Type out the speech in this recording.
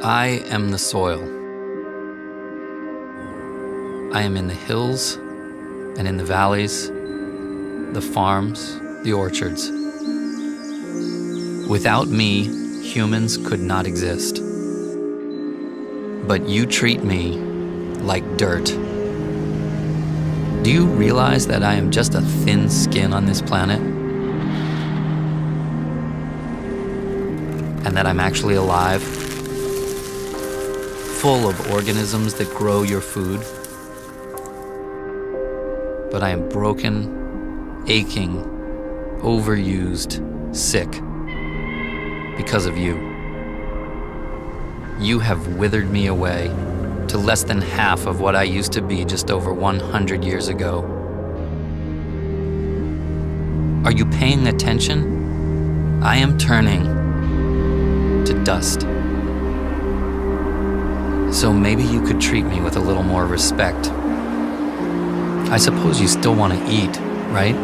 I am the soil. I am in the hills and in the valleys, the farms, the orchards. Without me, humans could not exist. But you treat me like dirt. Do you realize that I am just a thin skin on this planet? And that I'm actually alive, full of organisms that grow your food? But I am broken, aching, overused, sick because of you. You have withered me away to less than half of what I used to be just over 100 years ago. Are you paying attention? I am turning to dust. So maybe you could treat me with a little more respect. I suppose you still want to eat, right?